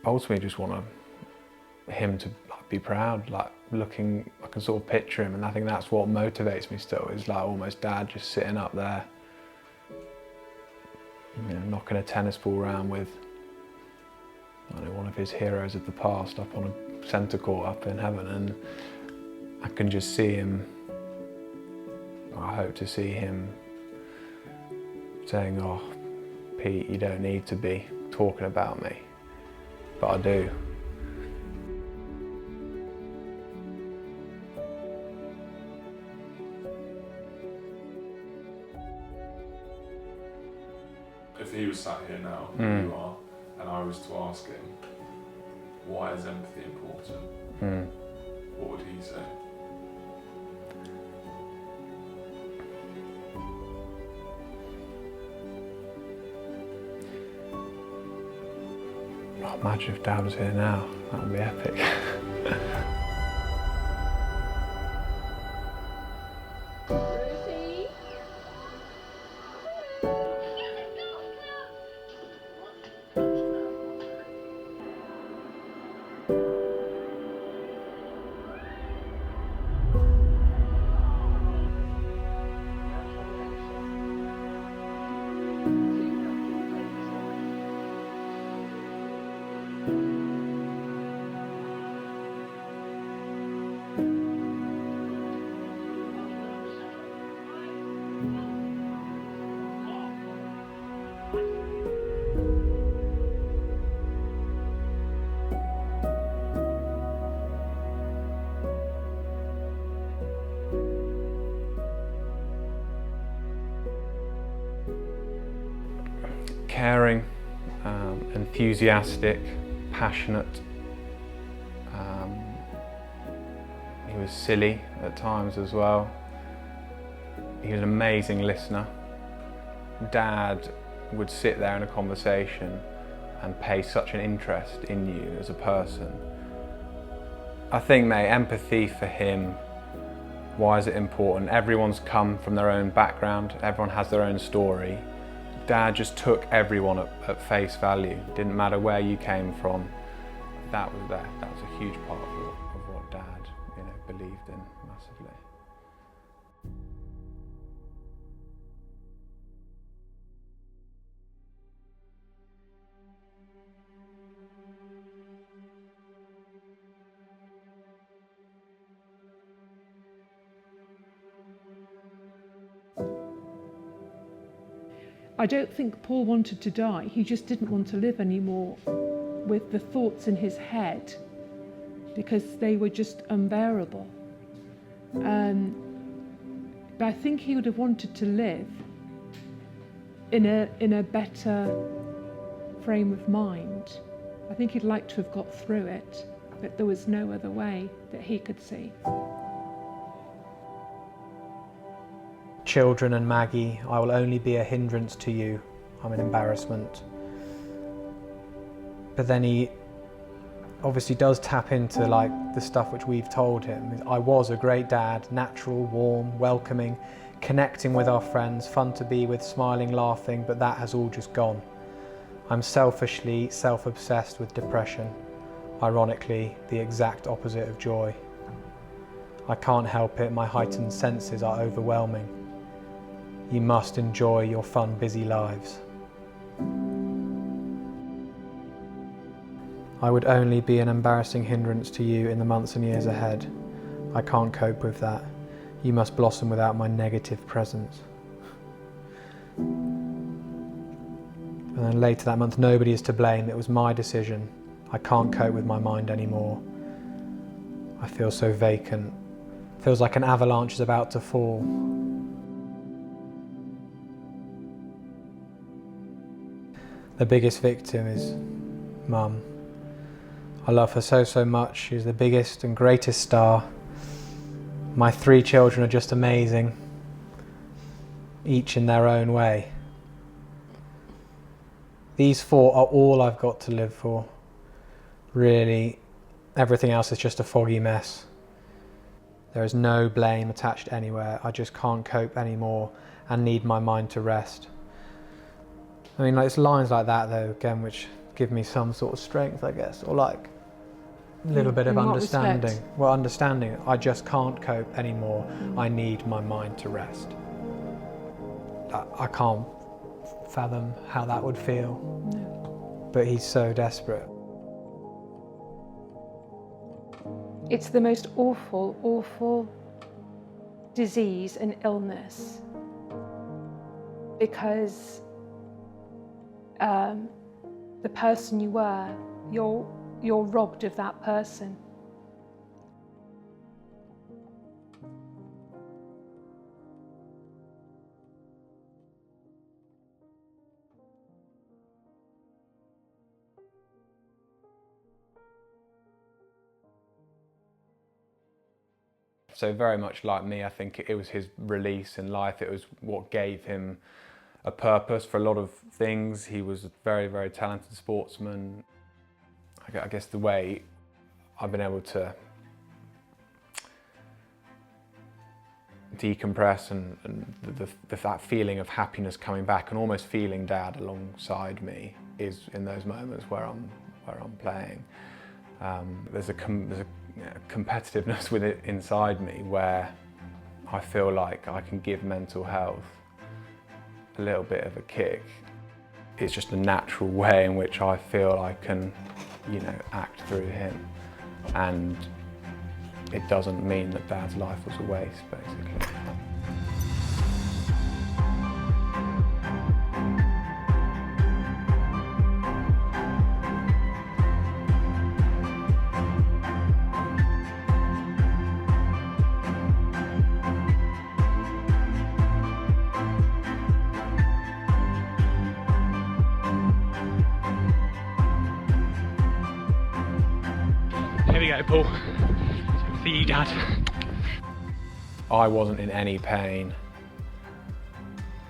ultimately just want him to be proud, like looking, I can sort of picture him, and I think that's what motivates me still, is like almost Dad just sitting up there, you know, knocking a tennis ball around with, I don't know, one of his heroes of the past up on a centre court up in heaven, and I can just see him, I hope to see him saying, "Oh, Pete, you don't need to be talking about me," but I do. If he was sat here now, where you are, and I was to ask him, why is empathy important? What would he say? Oh, imagine if Dad was here now, that would be epic. Caring, enthusiastic, passionate. He was silly at times as well. He was an amazing listener. Dad would sit there in a conversation and pay such an interest in you as a person. I think, mate, empathy for him, why is it important? Everyone's come from their own background, everyone has their own story. Dad just took everyone at face value. Didn't matter where you came from. That was a huge part of what Dad, you know, believed in massively. I don't think Paul wanted to die. He just didn't want to live anymore with the thoughts in his head because they were just unbearable. But I think he would have wanted to live in a better frame of mind. I think he'd like to have got through it, but there was no other way that he could see. Children and Maggie, I will only be a hindrance to you. I'm an embarrassment. But then he obviously does tap into like the stuff which we've told him. I was a great dad, natural, warm, welcoming, connecting with our friends, fun to be with, smiling, laughing, but that has all just gone. I'm selfishly self-obsessed with depression. Ironically, the exact opposite of joy. I can't help it, my heightened senses are overwhelming. You must enjoy your fun, busy lives. I would only be an embarrassing hindrance to you in the months and years ahead. I can't cope with that. You must blossom without my negative presence. And then later that month, nobody is to blame. It was my decision. I can't cope with my mind anymore. I feel so vacant. Feels like an avalanche is about to fall. The biggest victim is Mum. I love her so much. She's the biggest and greatest star. My 3 children are just amazing, each in their own way. These 4 are all I've got to live for. Really, everything else is just a foggy mess. There is no blame attached anywhere. I just can't cope anymore and need my mind to rest. I mean, like, it's lines like that though, again, which give me some sort of strength, I guess, or like a little bit of In what understanding. respect? Well, understanding, I just can't cope anymore. I need my mind to rest. I can't fathom how that would feel, No. but he's so desperate. It's the most awful, awful disease and illness, because the person you were, you're robbed of that person. So very much like me, I think it was his release in life. It was what gave him a purpose for a lot of things. He was a very, very talented sportsman. I guess the way I've been able to decompress and that feeling of happiness coming back and almost feeling Dad alongside me is in those moments where I'm playing. There's a competitiveness with it inside me where I feel like I can give mental health a little bit of a kick. It's just a natural way in which I feel I can, act through him, and it doesn't mean that Dad's life was a waste, basically. Here we go, Paul. For you, Dad. I wasn't in any pain,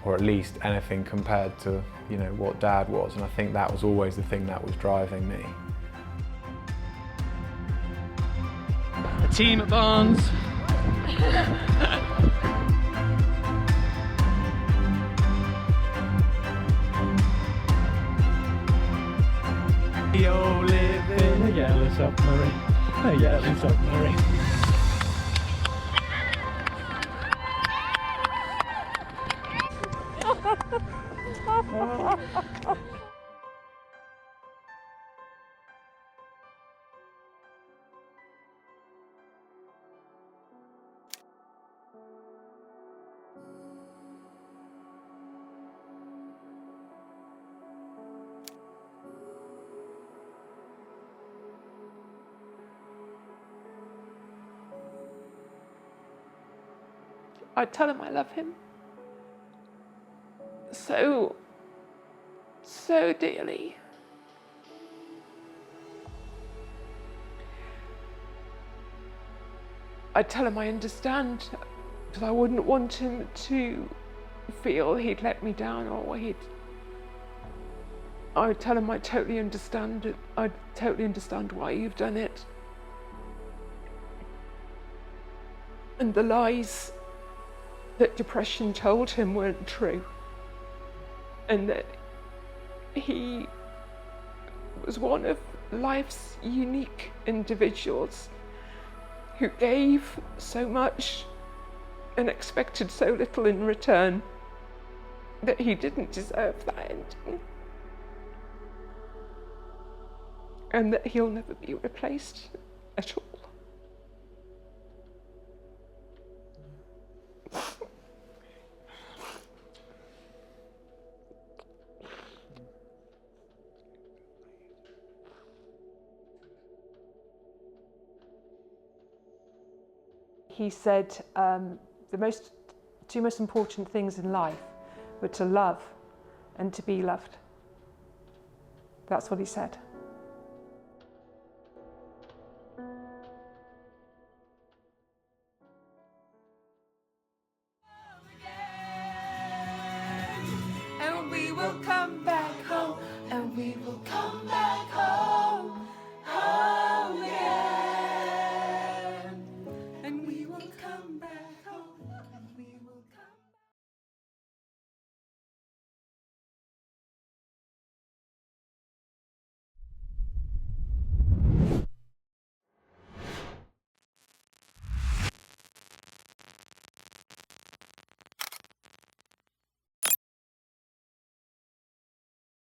or at least anything compared to, what Dad was, and I think that was always the thing that was driving me. The team at Barnes. We all live in a yellow submarine. A yellow submarine. I tell him I love him so dearly. I tell him I understand, because I wouldn't want him to feel he'd let me down, or I would tell him I totally understand it. I totally understand why you've done it. And the lies that depression told him weren't true, and that he was one of life's unique individuals who gave so much and expected so little in return, that he didn't deserve that ending, and that he'll never be replaced at all. He said the two most important things in life were to love and to be loved. That's what he said. And we will come back.